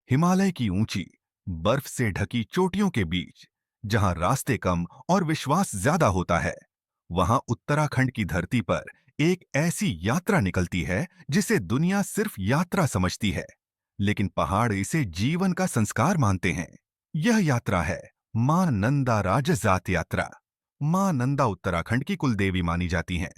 हिमालय की ऊंची, बर्फ से ढकी चोटियों के बीच, जहां रास्ते कम और विश्वास ज्यादा होता है, वहां उत्तराखंड की धरती पर एक ऐसी यात्रा निकलती है जिसे दुनिया सिर्फ यात्रा समझती है, लेकिन पहाड़ इसे जीवन का संस्कार मानते हैं। यह यात्रा है मां नंदा राजजात यात्रा। मां नंदा उत्तराखंड की कुलदेवी मानी जाती हैं।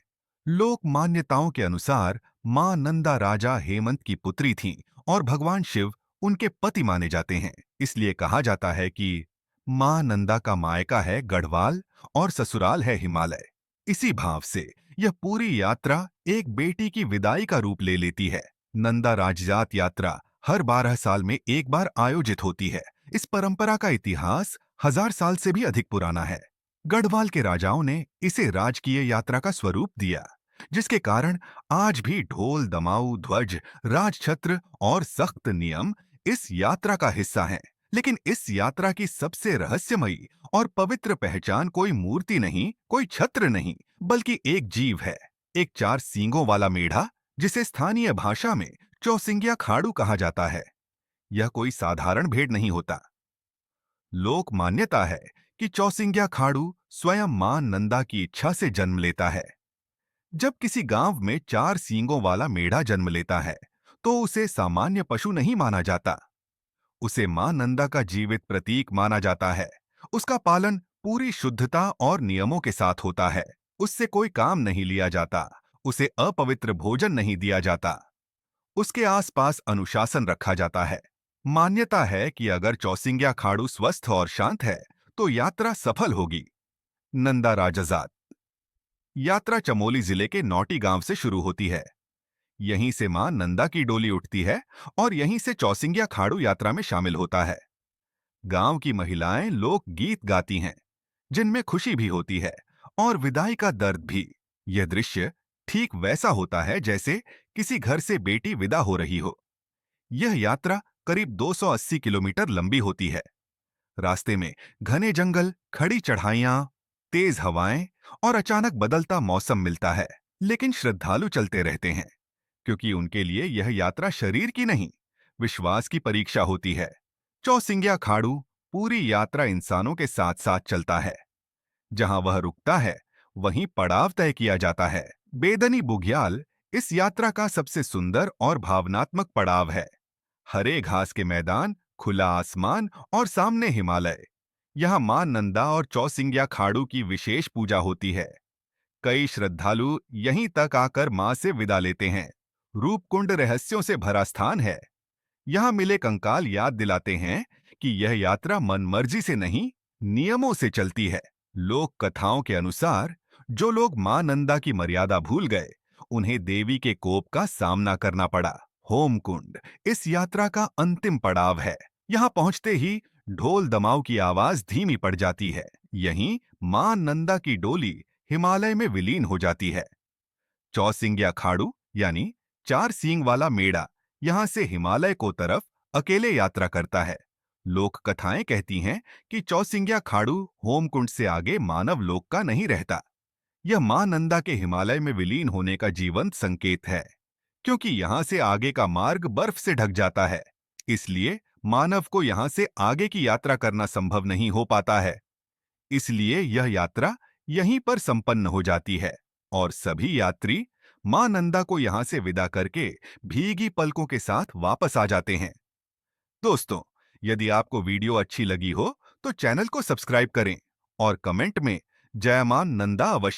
लोक मान्यताओं के अनुसार मां नंदा राजा हेमंत की पुत्री थीं और भगवान शिव उनके पति माने जाते हैं। इसलिए कहा जाता है कि मां नंदा का मायका है गढ़वाल और ससुराल है हिमालय। इसी भाव से यह पूरी यात्रा एक बेटी की विदाई का रूप ले लेती है। नंदा राजजात यात्रा हर 12 साल में एक बार आयोजित होती है। इस परंपरा का इतिहास 1000 साल से भी अधिक पुराना है। गढ़वाल के राजाओं ने इसे राजकीय यात्रा का स्वरूप दिया, जिसके कारण आज भी ढोल, दमाऊ, ध्वज, राजछत्र और सख्त नियम इस यात्रा का हिस्सा हैं। लेकिन इस यात्रा की सबसे रहस्यमयी और पवित्र पहचान कोई मूर्ति नहीं, कोई छत्र नहीं, बल्कि एक जीव है। एक 4 सींगों वाला मेढ़ा, जिसे स्थानीय भाषा में चौसिंगिया खाड़ू कहा जाता है। यह कोई साधारण भेड़ नहीं होता। लोक मान्यता है कि चौसिंगिया खाड़ू स्वयं मां नंदा की इच्छा से जन्म लेता है। जब किसी गांव में 4 सींगों वाला मेढ़ा जन्म लेता है, तो उसे सामान्य पशु नहीं माना जाता। उसे मां नंदा का जीवित प्रतीक माना जाता है। उसका पालन पूरी शुद्धता और नियमों के साथ होता है। उससे कोई काम नहीं लिया जाता। उसे अपवित्र भोजन नहीं दिया जाता। उसके आसपास अनुशासन रखा जाता है। मान्यता है कि अगर चौसिंगिया खाड़ू स्वस्थ और शांत है, तो यात्रा सफल होगी। नंदा राजजात यात्रा चमोली जिले के नौटी गांव से शुरू होती है। यहीं से मां नंदा की डोली उठती है और यहीं से चौसिंगिया खाड़ू यात्रा में शामिल होता है। गांव की महिलाएं लोक गीत गाती हैं, जिनमें खुशी भी होती है और विदाई का दर्द भी। यह दृश्य ठीक वैसा होता है जैसे किसी घर से बेटी विदा हो रही हो। यह यात्रा करीब 280 किलोमीटर लंबी होती है। रास्ते में घने जंगल, खड़ी चढ़ाइयां, तेज हवाएं और अचानक बदलता मौसम मिलता है। लेकिन श्रद्धालु चलते रहते हैं, क्योंकि उनके लिए यह यात्रा शरीर की नहीं, विश्वास की परीक्षा होती है। चौसिंगिया खाड़ू पूरी यात्रा इंसानों के साथ साथ चलता है। जहां वह रुकता है, वहीं पड़ाव तय किया जाता है। बेदनी बुग्याल इस यात्रा का सबसे सुंदर और भावनात्मक पड़ाव है। हरे घास के मैदान, खुला आसमान और सामने हिमालय। यहाँ मां नंदा और चौसिंगिया खाड़ू की विशेष पूजा होती है। कई श्रद्धालु यहीं तक आकर मां से विदा लेते हैं। रूपकुंड रहस्यों से भरा स्थान है। यहाँ मिले कंकाल याद दिलाते हैं कि यह यात्रा मनमर्जी से नहीं, नियमों से चलती है। लोक कथाओं के अनुसार जो लोग मां नंदा की मर्यादा भूल गए, उन्हें देवी के कोप का सामना करना पड़ा। होमकुंड इस यात्रा का अंतिम पड़ाव है। यहाँ पहुंचते ही ढोल दमाऊ की आवाज धीमी पड़ जाती है। यहीं मां नंदा की डोली हिमालय में विलीन हो जाती है। चौसिंगिया खाड़ू यानी 4 सींग वाला मेढ़ा यहां से हिमालय को तरफ अकेले यात्रा करता है। लोक कथाएं कहती हैं कि चौसिंगिया खाड़ू होमकुंड से आगे मानव लोक का नहीं रहता। यह मां नंदा के हिमालय में विलीन होने का जीवंत संकेत है, क्योंकि यहां से आगे का मार्ग बर्फ से ढक जाता है। इसलिए मानव को यहां से आगे की यात्रा करना संभव नहीं हो पाता है। इसलिए यह यात्रा यहीं पर संपन्न हो जाती है और सभी यात्री मां नंदा को यहां से विदा करके भीगी पलकों के साथ वापस आ जाते हैं। दोस्तों, यदि आपको वीडियो अच्छी लगी हो तो चैनल को सब्सक्राइब करें और कमेंट में जय मां नंदा अवश्य